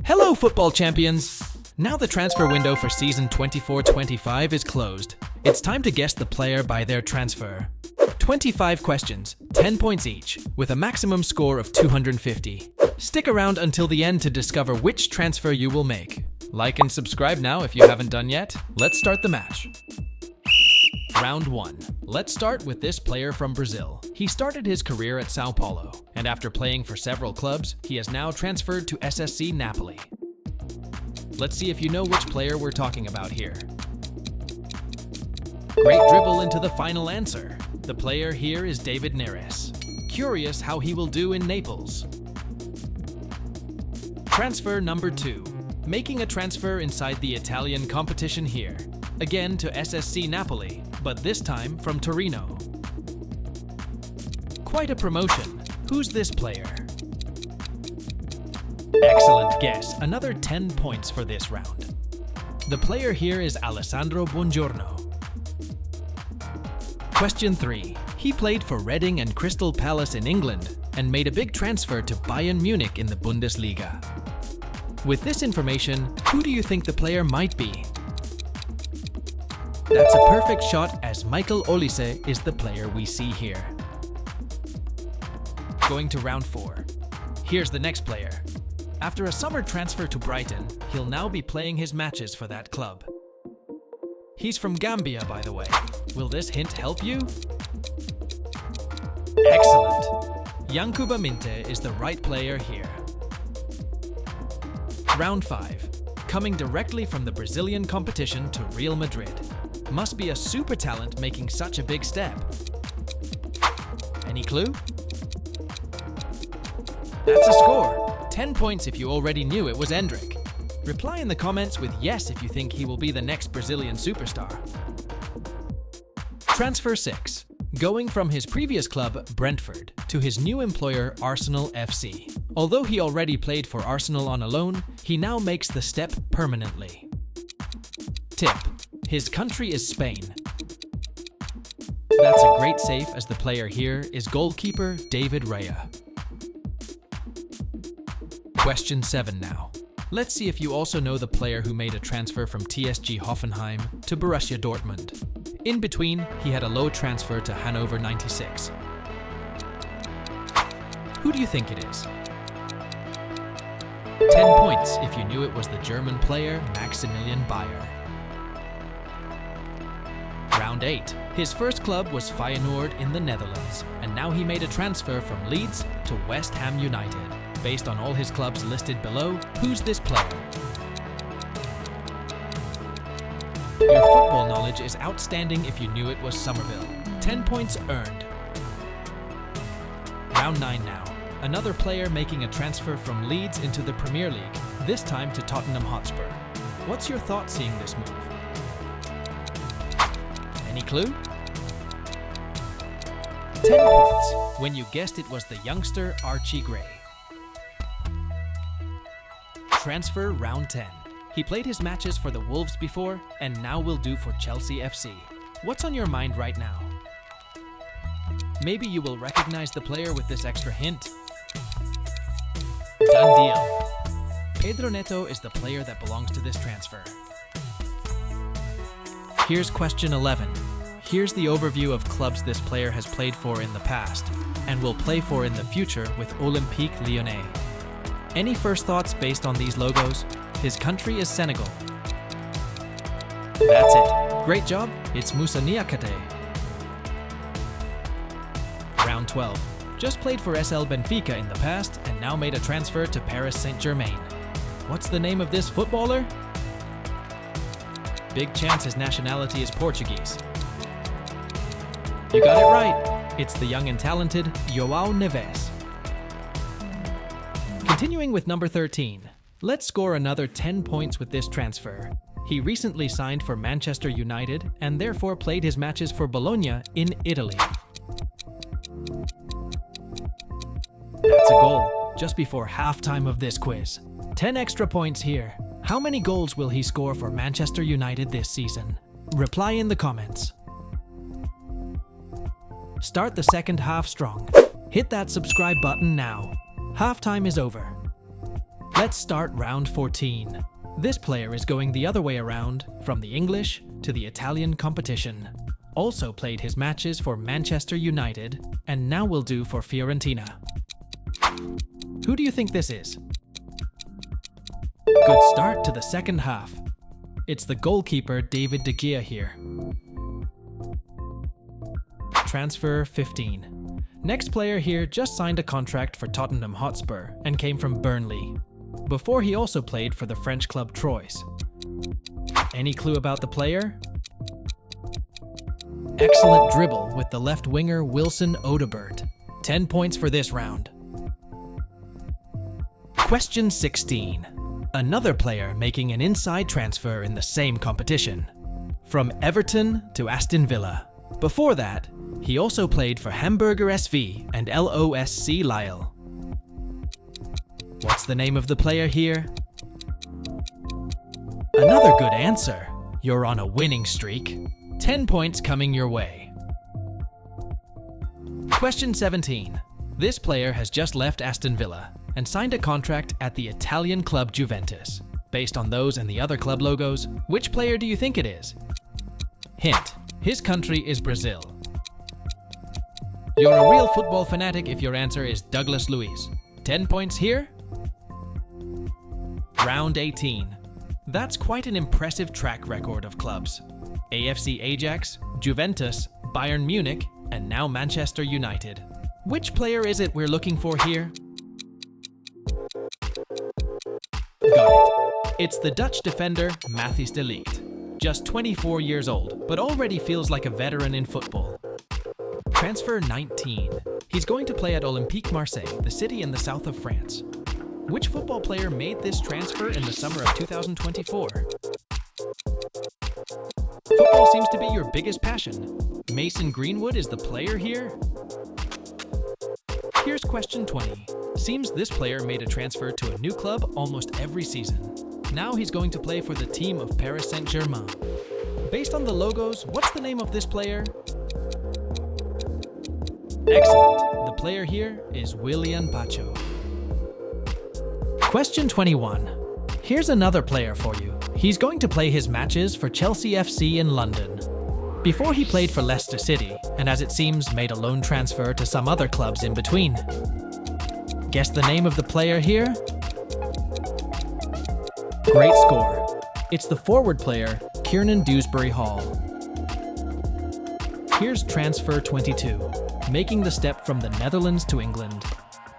Hello, football champions! Now the transfer window for season 24-25 is closed. It's time to guess the player by their transfer. 25 questions, 10 points each, with a maximum score of 250. Stick around until the end to discover which transfer you will make. Like and subscribe now if you haven't done yet. Let's start the match. Round 1. Let's start with this player from Brazil. He started his career at Sao Paulo, and after playing for several clubs, he has now transferred to SSC Napoli. Let's see if you know which player we're talking about here. Great dribble into the final answer. The player here is David Neres. Curious how he will do in Naples. Transfer number 2. Making a transfer inside the Italian competition here. Again to SSC Napoli, but this time from Torino. Quite a promotion. Who's this player? Excellent guess. Another 10 points for this round. The player here is Alessandro Buongiorno. Question 3. He played for Reading and Crystal Palace in England and made a big transfer to Bayern Munich in the Bundesliga. With this information, who do you think the player might be? That's a perfect shot, as Michael Olise is the player we see here. Going to round 4. Here's the next player. After a summer transfer to Brighton, he'll now be playing his matches for that club. He's from Gambia, by the way. Will this hint help you? Excellent! Yankuba Minte is the right player here. Round 5. Coming directly from the Brazilian competition to Real Madrid. Must be a super talent making such a big step. Any clue? That's a score! 10 points if you already knew it was Endrick. Reply in the comments with yes if you think he will be the next Brazilian superstar. Transfer 6. Going from his previous club, Brentford, to his new employer, Arsenal FC. Although he already played for Arsenal on a loan, he now makes the step permanently. Tip: his country is Spain. That's a great save, as the player here is goalkeeper David Raya. Question 7 now. Let's see if you also know the player who made a transfer from TSG Hoffenheim to Borussia Dortmund. In between, he had a low transfer to Hannover 96. Who do you think it is? 10 points if you knew it was the German player Maximilian Bayer. Round 8. His first club was Feyenoord in the Netherlands, and now he made a transfer from Leeds to West Ham United. Based on all his clubs listed below, who's this player? Your football knowledge is outstanding if you knew it was Somerville. 10 points earned. Round 9 now. Another player making a transfer from Leeds into the Premier League, this time to Tottenham Hotspur. What's your thought seeing this move? Any clue? 10 points when you guessed it was the youngster Archie Gray. Transfer round 10. He played his matches for the Wolves before and now will do for Chelsea FC. What's on your mind right now? Maybe you will recognize the player with this extra hint. Done deal. Pedro Neto is the player that belongs to this transfer. Here's question 11. Here's the overview of clubs this player has played for in the past and will play for in the future with Olympique Lyonnais. Any first thoughts based on these logos? His country is Senegal. That's it. Great job. It's Moussa Niakate. Round 12. Just played for SL Benfica in the past and now made a transfer to Paris Saint-Germain. What's the name of this footballer? Big chance his nationality is Portuguese. You got it right. It's the young and talented João Neves. Continuing with number 13. Let's score another 10 points with this transfer. He recently signed for Manchester United and therefore played his matches for Bologna in Italy. That's a goal, just before halftime of this quiz. 10 extra points here. How many goals will he score for Manchester United this season? Reply in the comments. Start the second half strong. Hit that subscribe button now. Halftime is over. Let's start round 14. This player is going the other way around, from the English to the Italian competition. Also played his matches for Manchester United, and now will do for Fiorentina. Who do you think this is? Good start to the second half. It's the goalkeeper David De Gea here. Transfer 15. Next player here just signed a contract for Tottenham Hotspur and came from Burnley. Before he also played for the French club Troyes. Any clue about the player? Excellent dribble with the left winger Wilson Odobert. 10 points for this round. Question 16. Another player making an inside transfer in the same competition. From Everton to Aston Villa. Before that, he also played for Hamburger SV and LOSC Lille. What's the name of the player here? Another good answer. You're on a winning streak. 10 points coming your way. Question 17. This player has just left Aston Villa and signed a contract at the Italian club Juventus. Based on those and the other club logos, which player do you think it is? Hint: his country is Brazil. You're a real football fanatic if your answer is Douglas Luiz. 10 points here. Round 18. That's quite an impressive track record of clubs. AFC Ajax, Juventus, Bayern Munich, and now Manchester United. Which player is it we're looking for here? Got it. It's the Dutch defender Matthijs de Ligt. Just 24 years old, but already feels like a veteran in football. Transfer 19. He's going to play at Olympique Marseille, the city in the south of France. Which football player made this transfer in the summer of 2024? Football seems to be your biggest passion. Mason Greenwood is the player here? Here's question 20. Seems this player made a transfer to a new club almost every season. Now he's going to play for the team of Paris Saint-Germain. Based on the logos, what's the name of this player? Excellent. The player here is Willian Pacho. Question 21. Here's another player for you. He's going to play his matches for Chelsea FC in London. Before he played for Leicester City, and as it seems, made a loan transfer to some other clubs in between. Guess the name of the player here? Great score. It's the forward player, Kiernan Dewsbury Hall. Here's transfer 22. Making the step from the Netherlands to England.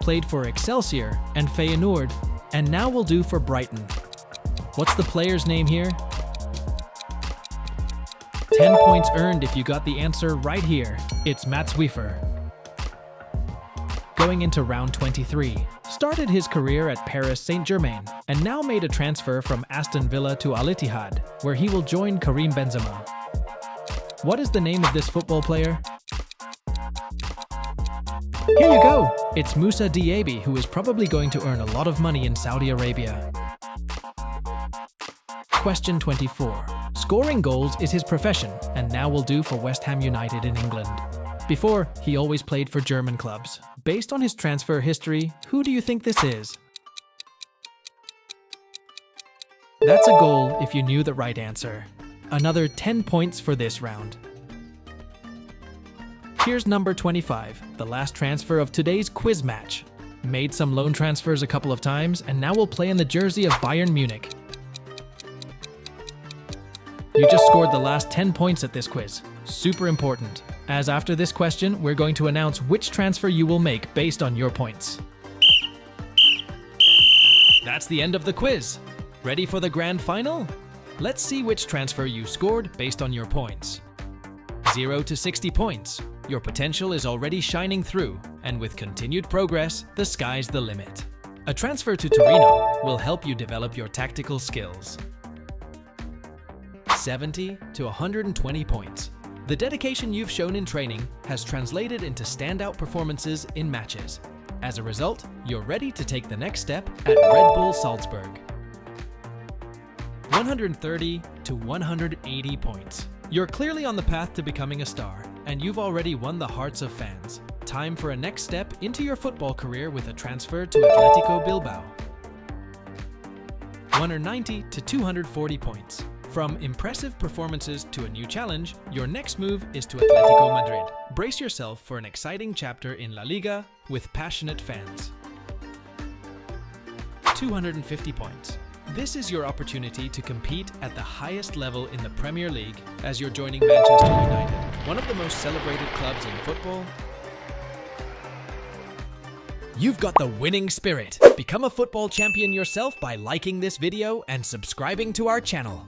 Played for Excelsior and Feyenoord, and now will do for Brighton. What's the player's name here? 10 points earned if you got the answer right here. It's Mats Wiefer. Going into round 23. Started his career at Paris Saint-Germain, and now made a transfer from Aston Villa to Al Ittihad, where he will join Karim Benzema. What is the name of this football player? Here you go! It's Moussa Diaby, who is probably going to earn a lot of money in Saudi Arabia. Question 24. Scoring goals is his profession, and now will do for West Ham United in England. Before, he always played for German clubs. Based on his transfer history, who do you think this is? That's a goal if you knew the right answer. Another 10 points for this round. Here's number 25, the last transfer of today's quiz match. Made some loan transfers a couple of times, and now will play in the jersey of Bayern Munich. You just scored the last 10 points at this quiz. Super important, as after this question, we're going to announce which transfer you will make based on your points. That's the end of the quiz. Ready for the grand final? Let's see which transfer you scored based on your points. 0 to 60 points. Your potential is already shining through, and with continued progress, the sky's the limit. A transfer to Torino will help you develop your tactical skills. 70 to 120 points. The dedication you've shown in training has translated into standout performances in matches. As a result, you're ready to take the next step at Red Bull Salzburg. 130 to 180 points. You're clearly on the path to becoming a star, and you've already won the hearts of fans. Time for a next step into your football career with a transfer to Atletico Bilbao. 190 to 240 points. From impressive performances to a new challenge, your next move is to Atletico Madrid. Brace yourself for an exciting chapter in La Liga with passionate fans. 250 points. This is your opportunity to compete at the highest level in the Premier League as you're joining Manchester United, one of the most celebrated clubs in football. You've got the winning spirit. Become a football champion yourself by liking this video and subscribing to our channel.